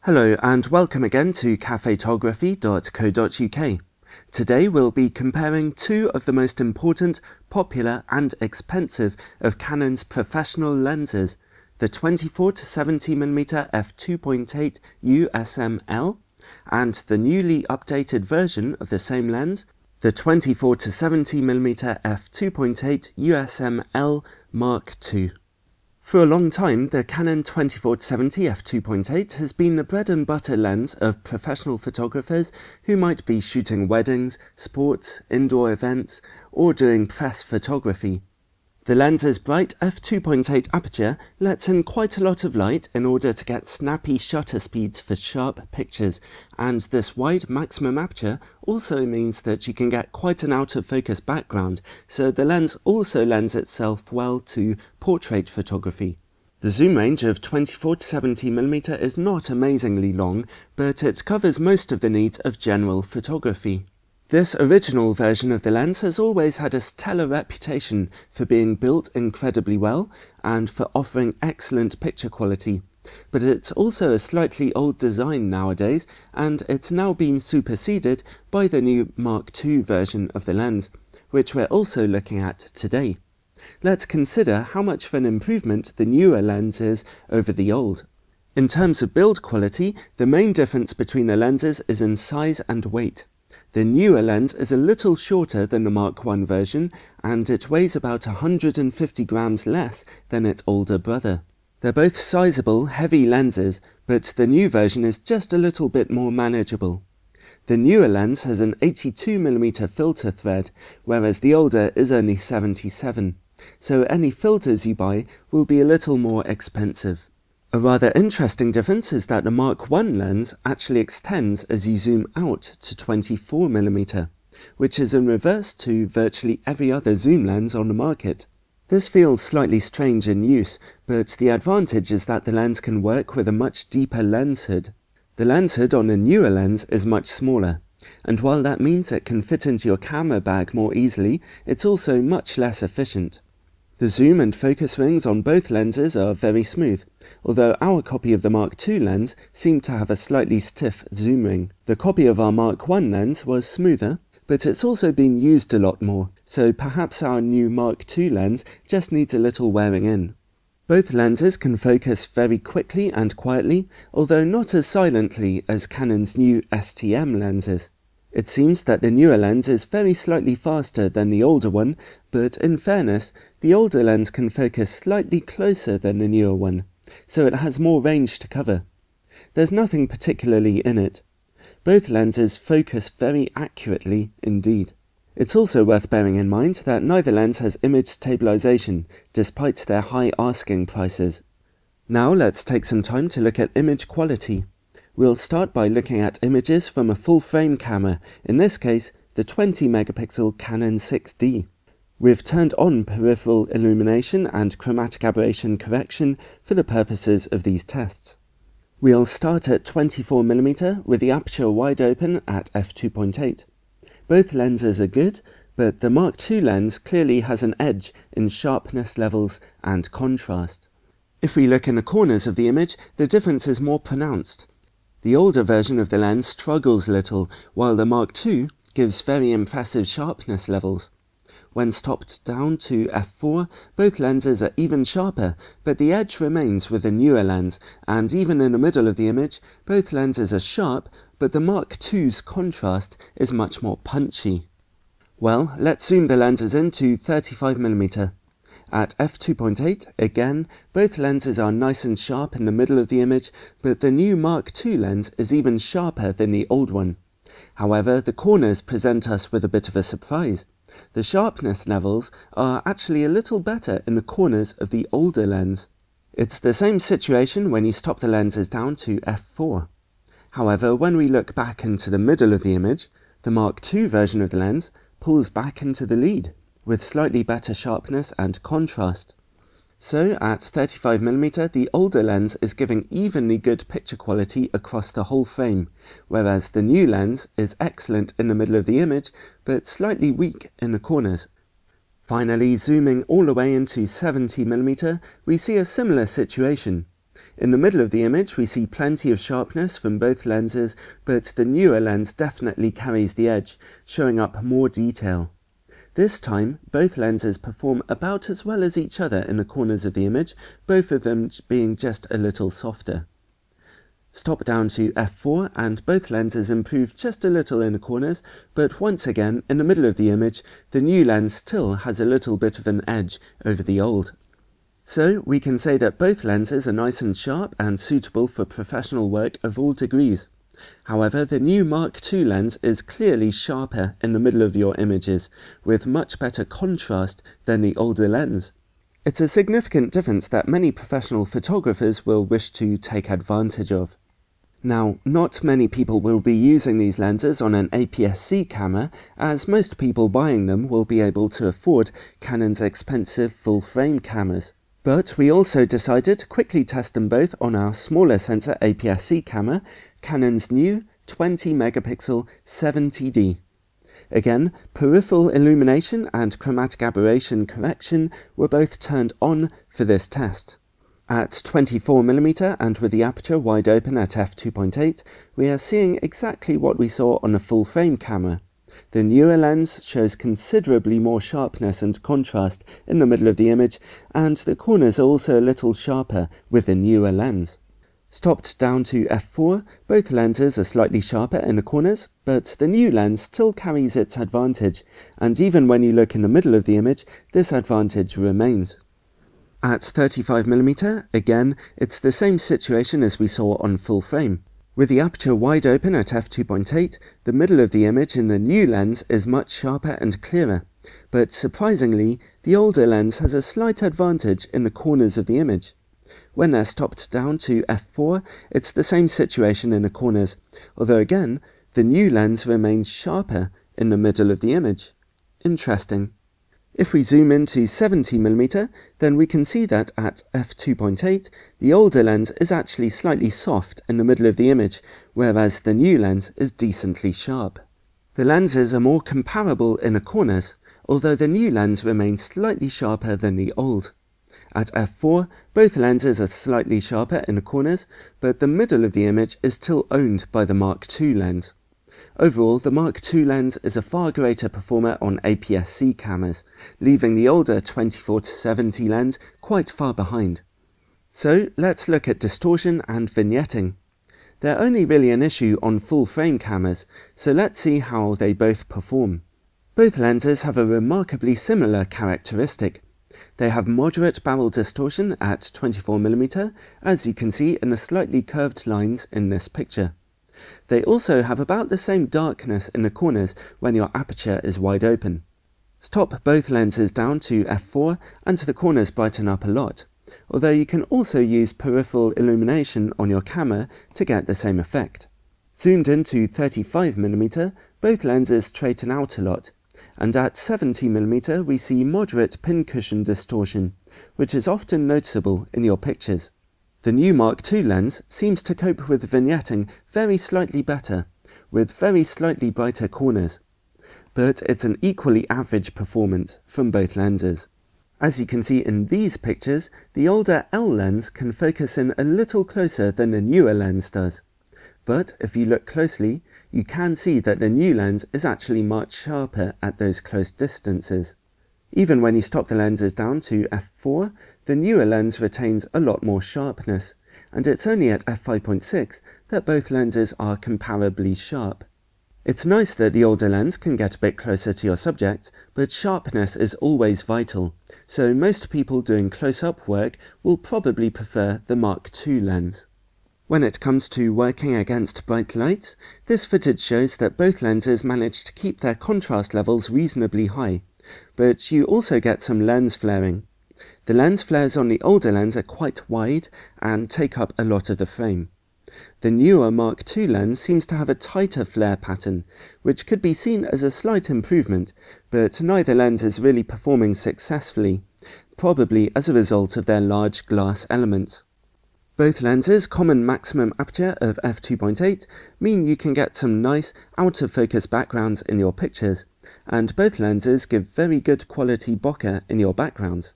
Hello and welcome again to Cafetography.co.uk. Today we'll be comparing two of the most important, popular and expensive of Canon's professional lenses, the 24-70mm f2.8 USML and the newly updated version of the same lens, the 24-70mm f2.8 USML Mark II. For a long time, the Canon 24-70 f2.8 has been the bread and butter lens of professional photographers who might be shooting weddings, sports, indoor events, or doing press photography. The lens's bright f2.8 aperture lets in quite a lot of light in order to get snappy shutter speeds for sharp pictures, and this wide maximum aperture also means that you can get quite an out-of-focus background, so the lens also lends itself well to portrait photography. The zoom range of 24-70mm is not amazingly long, but it covers most of the needs of general photography. This original version of the lens has always had a stellar reputation for being built incredibly well and for offering excellent picture quality, but it's also a slightly old design nowadays, and it's now been superseded by the new Mark II version of the lens, which we're also looking at today. Let's consider how much of an improvement the newer lens is over the old. In terms of build quality, the main difference between the lenses is in size and weight. The newer lens is a little shorter than the Mark I version, and it weighs about 150 grams less than its older brother. They're both sizable, heavy lenses, but the new version is just a little bit more manageable. The newer lens has an 82mm filter thread, whereas the older is only 77, so any filters you buy will be a little more expensive. A rather interesting difference is that the Mark I lens actually extends as you zoom out to 24mm, which is in reverse to virtually every other zoom lens on the market. This feels slightly strange in use, but the advantage is that the lens can work with a much deeper lens hood. The lens hood on a newer lens is much smaller, and while that means it can fit into your camera bag more easily, it's also much less efficient. The zoom and focus rings on both lenses are very smooth, although our copy of the Mark II lens seemed to have a slightly stiff zoom ring. The copy of our Mark I lens was smoother, but it's also been used a lot more, so perhaps our new Mark II lens just needs a little wearing in. Both lenses can focus very quickly and quietly, although not as silently as Canon's new STM lenses. It seems that the newer lens is very slightly faster than the older one, but in fairness, the older lens can focus slightly closer than the newer one, so it has more range to cover. There's nothing particularly in it. Both lenses focus very accurately indeed. It's also worth bearing in mind that neither lens has image stabilization, despite their high asking prices. Now let's take some time to look at image quality. We'll start by looking at images from a full-frame camera, in this case the 20-megapixel Canon 6D. We've turned on peripheral illumination and chromatic aberration correction for the purposes of these tests. We'll start at 24mm with the aperture wide open at f2.8. Both lenses are good, but the Mark II lens clearly has an edge in sharpness levels and contrast. If we look in the corners of the image, the difference is more pronounced. The older version of the lens struggles a little, while the Mark II gives very impressive sharpness levels. When stopped down to f4, both lenses are even sharper, but the edge remains with the newer lens, and even in the middle of the image, both lenses are sharp, but the Mark II's contrast is much more punchy. Well, let's zoom the lenses in to 35mm. At f2.8, again, both lenses are nice and sharp in the middle of the image, but the new Mark II lens is even sharper than the old one. However, the corners present us with a bit of a surprise. The sharpness levels are actually a little better in the corners of the older lens. It's the same situation when you stop the lenses down to f4. However, when we look back into the middle of the image, the Mark II version of the lens pulls back into the lead, with slightly better sharpness and contrast. So at 35mm, the older lens is giving evenly good picture quality across the whole frame, whereas the new lens is excellent in the middle of the image, but slightly weak in the corners. Finally, zooming all the way into 70mm, we see a similar situation. In the middle of the image we see plenty of sharpness from both lenses, but the newer lens definitely carries the edge, showing up more detail. This time, both lenses perform about as well as each other in the corners of the image, both of them being just a little softer. Stop down to f4 and both lenses improve just a little in the corners, but once again, in the middle of the image, the new lens still has a little bit of an edge over the old. So we can say that both lenses are nice and sharp and suitable for professional work of all degrees. However, the new Mark II lens is clearly sharper in the middle of your images, with much better contrast than the older lens. It's a significant difference that many professional photographers will wish to take advantage of. Now, not many people will be using these lenses on an APS-C camera, as most people buying them will be able to afford Canon's expensive full-frame cameras. But we also decided to quickly test them both on our smaller sensor APS-C camera, Canon's new 20 megapixel 70D. Again, peripheral illumination and chromatic aberration correction were both turned on for this test. At 24mm and with the aperture wide open at f2.8, we are seeing exactly what we saw on a full-frame camera. The newer lens shows considerably more sharpness and contrast in the middle of the image, and the corners are also a little sharper with the newer lens. Stopped down to f4, both lenses are slightly sharper in the corners, but the new lens still carries its advantage, and even when you look in the middle of the image, this advantage remains. At 35mm, again, it's the same situation as we saw on full frame. With the aperture wide open at f2.8, the middle of the image in the new lens is much sharper and clearer, but surprisingly, the older lens has a slight advantage in the corners of the image. When they're stopped down to f4, it's the same situation in the corners, although again, the new lens remains sharper in the middle of the image. Interesting. If we zoom into 70mm, then we can see that at f2.8, the older lens is actually slightly soft in the middle of the image, whereas the new lens is decently sharp. The lenses are more comparable in the corners, although the new lens remains slightly sharper than the old. At f4, both lenses are slightly sharper in the corners, but the middle of the image is still owned by the Mark II lens. Overall, the Mark II lens is a far greater performer on APS-C cameras, leaving the older 24-70 lens quite far behind. So let's look at distortion and vignetting. They're only really an issue on full-frame cameras, so let's see how they both perform. Both lenses have a remarkably similar characteristic. They have moderate barrel distortion at 24mm, as you can see in the slightly curved lines in this picture. They also have about the same darkness in the corners when your aperture is wide open. Stop both lenses down to f4 and the corners brighten up a lot, although you can also use peripheral illumination on your camera to get the same effect. Zoomed into 35mm, both lenses straighten out a lot, and at 70mm we see moderate pincushion distortion, which is often noticeable in your pictures. The new Mark II lens seems to cope with vignetting very slightly better, with very slightly brighter corners. But it's an equally average performance from both lenses. As you can see in these pictures, the older L lens can focus in a little closer than the newer lens does. But if you look closely, you can see that the new lens is actually much sharper at those close distances. Even when you stop the lenses down to f4, the newer lens retains a lot more sharpness, and it's only at f5.6 that both lenses are comparably sharp. It's nice that the older lens can get a bit closer to your subject, but sharpness is always vital, so most people doing close-up work will probably prefer the Mark II lens. When it comes to working against bright lights, this footage shows that both lenses manage to keep their contrast levels reasonably high, but you also get some lens flaring. The lens flares on the older lens are quite wide and take up a lot of the frame. The newer Mark II lens seems to have a tighter flare pattern, which could be seen as a slight improvement, but neither lens is really performing successfully, probably as a result of their large glass elements. Both lenses' common maximum aperture of f2.8 mean you can get some nice out-of-focus backgrounds in your pictures, and both lenses give very good quality bokeh in your backgrounds.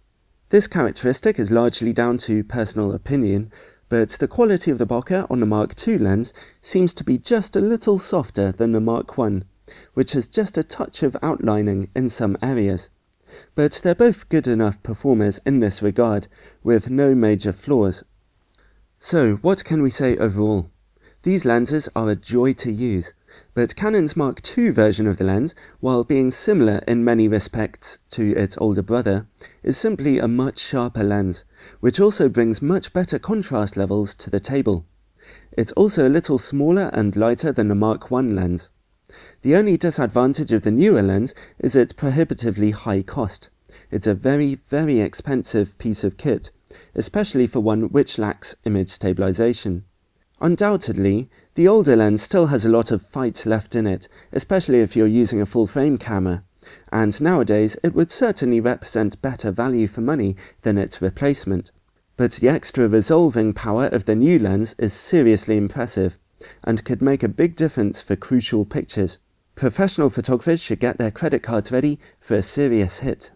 This characteristic is largely down to personal opinion, but the quality of the bokeh on the Mark II lens seems to be just a little softer than the Mark I, which has just a touch of outlining in some areas. But they're both good enough performers in this regard, with no major flaws. So what can we say overall? These lenses are a joy to use, but Canon's Mark II version of the lens, while being similar in many respects to its older brother, is simply a much sharper lens, which also brings much better contrast levels to the table. It's also a little smaller and lighter than the Mark I lens. The only disadvantage of the newer lens is its prohibitively high cost. It's a very, very expensive piece of kit, especially for one which lacks image stabilization. Undoubtedly, the older lens still has a lot of fight left in it, especially if you're using a full-frame camera, and nowadays it would certainly represent better value for money than its replacement. But the extra resolving power of the new lens is seriously impressive, and could make a big difference for crucial pictures. Professional photographers should get their credit cards ready for a serious hit.